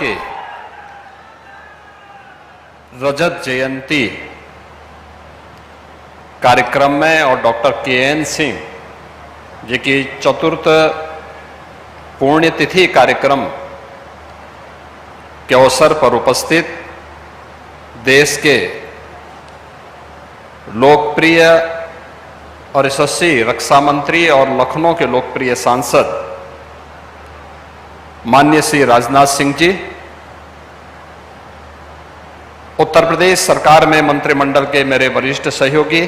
के रजत जयंती कार्यक्रम में और डॉक्टर के.एन. सिंह जी की चतुर्थ पुण्यतिथि कार्यक्रम के अवसर पर उपस्थित देश के लोकप्रिय और यशस्वी रक्षा मंत्री और लखनऊ के लोकप्रिय सांसद माननीय श्री राजनाथ सिंह जी, उत्तर प्रदेश सरकार में मंत्रिमंडल के मेरे वरिष्ठ सहयोगी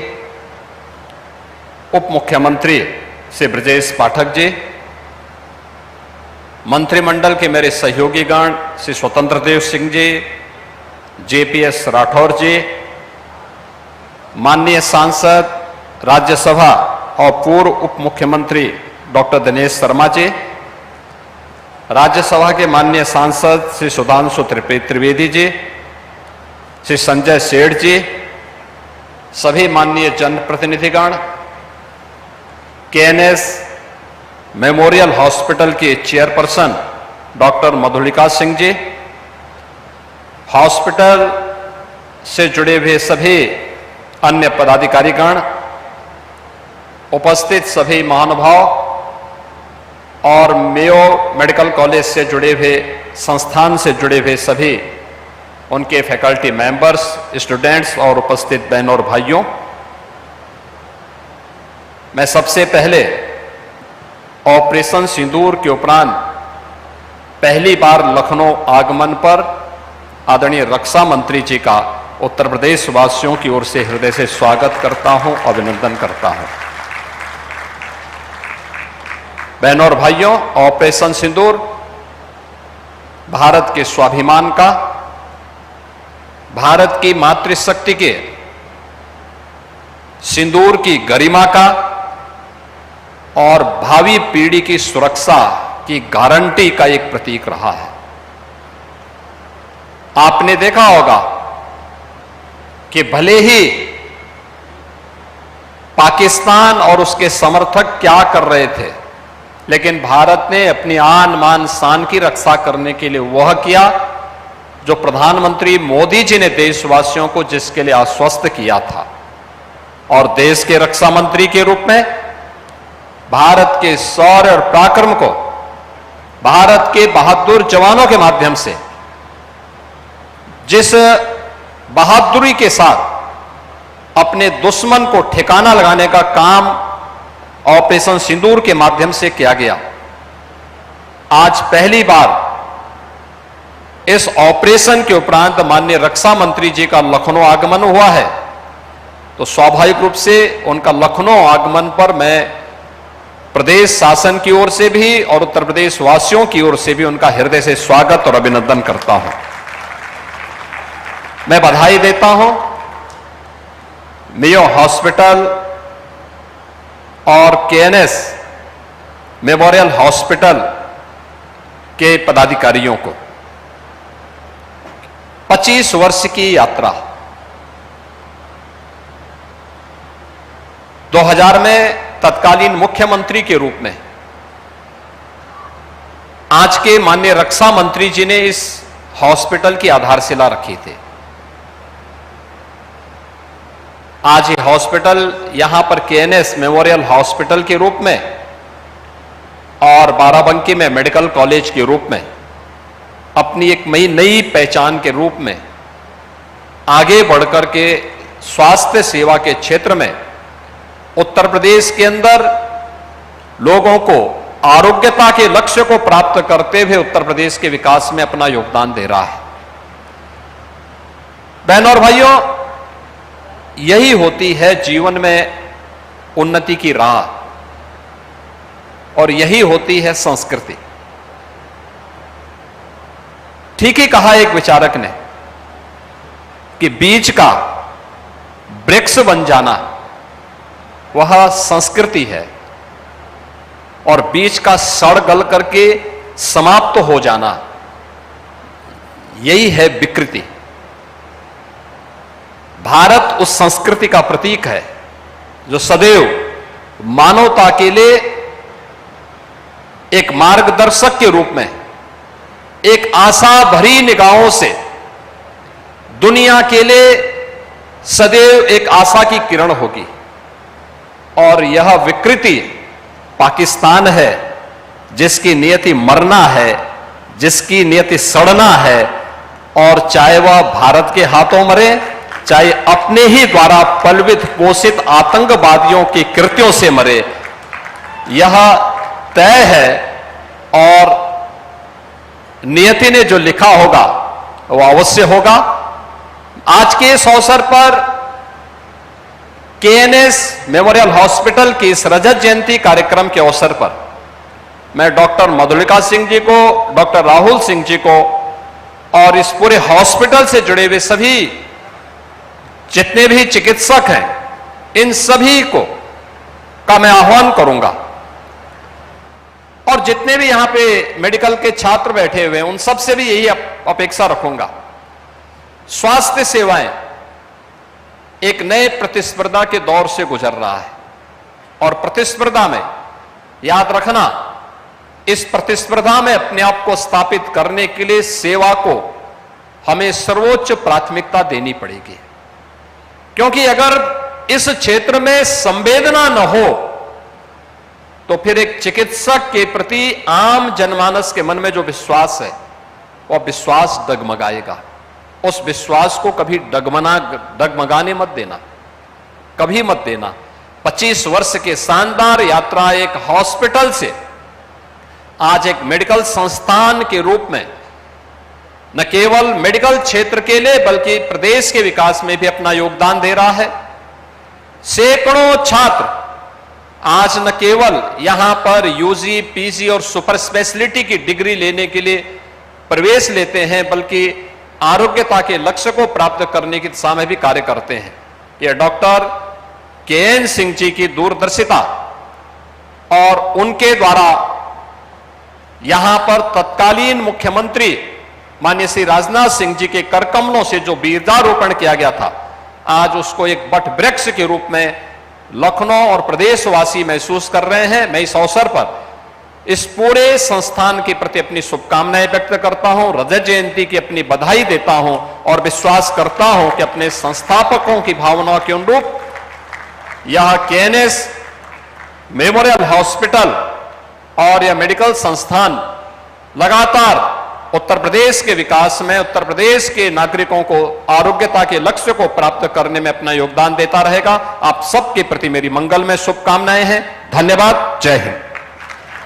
उप मुख्यमंत्री श्री ब्रजेश पाठक जी, मंत्रिमंडल के मेरे सहयोगीगण श्री स्वतंत्र देव सिंह जी, जे.पी.एस. राठौर जी, माननीय सांसद राज्यसभा और पूर्व उप मुख्यमंत्री डॉक्टर दिनेश शर्मा जी, राज्यसभा के माननीय सांसद श्री सुधांशु त्रिवेदी जी, श्री संजय सेठ जी, सभी माननीय जनप्रतिनिधिगण, के.एन.एस. मेमोरियल हॉस्पिटल की chairperson doctor Madhulika Singh ji, hospital से जुड़े हुए सभी अन्य पदाधिकारीगण, उपस्थित सभी महानुभाव और मेयो मेडिकल कॉलेज से जुड़े हुए संस्थान से जुड़े हुए सभी उनके फैकल्टी मेंबर्स, स्टूडेंट्स और उपस्थित बहनों और भाइयों, मैं सबसे पहले ऑपरेशन सिंदूर के उपरांत पहली बार लखनऊ आगमन पर आदरणीय रक्षा मंत्री जी का उत्तर प्रदेश वासियों की ओर से हृदय से स्वागत करता हूं, अभिनंदन करता हूं। बहनों और भाइयों, ऑपरेशन सिंदूर भारत के स्वाभिमान का, भारत की मातृशक्ति के सिंदूर की गरिमा का और भावी पीढ़ी की सुरक्षा की गारंटी का एक प्रतीक रहा है। आपने देखा होगा कि भले ही पाकिस्तान और उसके समर्थक क्या कर रहे थे, लेकिन भारत ने अपनी आन मान शान की रक्षा करने के लिए वह किया जो प्रधानमंत्री मोदी जी ने देशवासियों को जिसके लिए आश्वस्त किया था। और देश के रक्षा मंत्री के रूप में भारत के शौर्य और पराक्रम को भारत के बहादुर जवानों के माध्यम से जिस बहादुरी के साथ अपने दुश्मन को ठिकाना लगाने का काम ऑपरेशन सिंदूर के माध्यम से किया गया, आज पहली बार इस ऑपरेशन के उपरांत माननीय रक्षा मंत्री जी का लखनऊ आगमन हुआ है, तो स्वाभाविक रूप से उनका लखनऊ आगमन पर मैं प्रदेश शासन की ओर से भी और उत्तर प्रदेश वासियों की ओर से भी उनका हृदय से स्वागत और अभिनंदन करता हूं। मैं बधाई देता हूं मेयो हॉस्पिटल और के.एन.एस. मेमोरियल हॉस्पिटल के पदाधिकारियों को। 25 वर्ष की यात्रा, 2000 में तत्कालीन मुख्यमंत्री के रूप में आज के माननीय रक्षा मंत्री जी ने इस हॉस्पिटल की आधारशिला रखी थी। आज ये हॉस्पिटल यहां पर के.एन.एस. मेमोरियल हॉस्पिटल के रूप में और बाराबंकी में मेडिकल कॉलेज के रूप में अपनी एक नई पहचान के रूप में आगे बढ़कर के स्वास्थ्य सेवा के क्षेत्र में उत्तर प्रदेश के अंदर लोगों को आरोग्यता के लक्ष्य को प्राप्त करते हुए उत्तर प्रदेश के विकास में अपना योगदान दे रहा है। बहनों और भाइयों, यही होती है जीवन में उन्नति की राह और यही होती है संस्कृति। ठीक ही कहा एक विचारक ने कि बीज का वृक्ष बन जाना वह संस्कृति है और बीज का सड़ गल करके समाप्त हो जाना यही है विकृति। भारत उस संस्कृति का प्रतीक है जो सदैव मानवता के लिए एक मार्गदर्शक के रूप में एक आशा भरी निगाहों से दुनिया के लिए सदैव एक आशा की किरण होगी। और यह विकृति पाकिस्तान है, जिसकी नियति मरना है, जिसकी नियति सड़ना है, और चाहे वह भारत के हाथों मरे, चाहे अपने ही द्वारा पलवित पोषित आतंकवादियों के कृत्यों से मरे, यह तय है। और नियति ने जो लिखा होगा वह अवश्य होगा। आज के इस अवसर पर केएनएस मेमोरियल हॉस्पिटल की इस रजत जयंती कार्यक्रम के अवसर पर मैं डॉक्टर मधुलिका सिंह जी को, डॉक्टर राहुल सिंह जी को और इस पूरे हॉस्पिटल से जुड़े हुए सभी जितने भी चिकित्सक हैं, इन सभी को का मैं आह्वान करूंगा। और जितने भी यहां पे मेडिकल के छात्र बैठे हुए हैं, उन सब से भी यही अपेक्षा रखूंगा। स्वास्थ्य सेवाएं एक नए प्रतिस्पर्धा के दौर से गुजर रहा है, और प्रतिस्पर्धा में याद रखना, इस प्रतिस्पर्धा में अपने आप को स्थापित करने के लिए सेवा को हमें सर्वोच्च प्राथमिकता देनी पड़ेगी। क्योंकि अगर इस क्षेत्र में संवेदना न हो तो फिर एक चिकित्सक के प्रति आम जनमानस के मन में जो विश्वास है, वह विश्वास डगमगाएगा। उस विश्वास को कभी डगमगाने मत देना, कभी मत देना। 25 वर्ष के शानदार यात्रा एक हॉस्पिटल से आज एक मेडिकल संस्थान के रूप में न केवल मेडिकल क्षेत्र के लिए बल्कि प्रदेश के विकास में भी अपना योगदान दे रहा है। सैकड़ों छात्र आज न केवल यहां पर यूजी, पीजी और सुपर स्पेशलिटी की डिग्री लेने के लिए प्रवेश लेते हैं, बल्कि आरोग्यता के लक्ष्य को प्राप्त करने की दिशा में भी कार्य करते हैं। यह डॉक्टर केएन सिंह जी की दूरदर्शिता और उनके द्वारा यहां पर तत्कालीन मुख्यमंत्री माननीय श्री राजनाथ सिंह जी के करकमलों से जो बीजारोपण किया गया था, आज उसको एक वट वृक्ष के रूप में लखनऊ और प्रदेशवासी महसूस कर रहे हैं। मैं इस अवसर पर इस पूरे संस्थान के प्रति अपनी शुभकामनाएं व्यक्त करता हूं, रजत जयंती की अपनी बधाई देता हूं और विश्वास करता हूं कि अपने संस्थापकों की भावनाओं के अनुरूप यह केएनएस मेमोरियल हॉस्पिटल और यह मेडिकल संस्थान लगातार उत्तर प्रदेश के विकास में, उत्तर प्रदेश के नागरिकों को आरोग्यता के लक्ष्य को प्राप्त करने में अपना योगदान देता रहेगा। आप सबके प्रति मेरी मंगलमय शुभकामनाएं हैं। धन्यवाद। जय हिंद।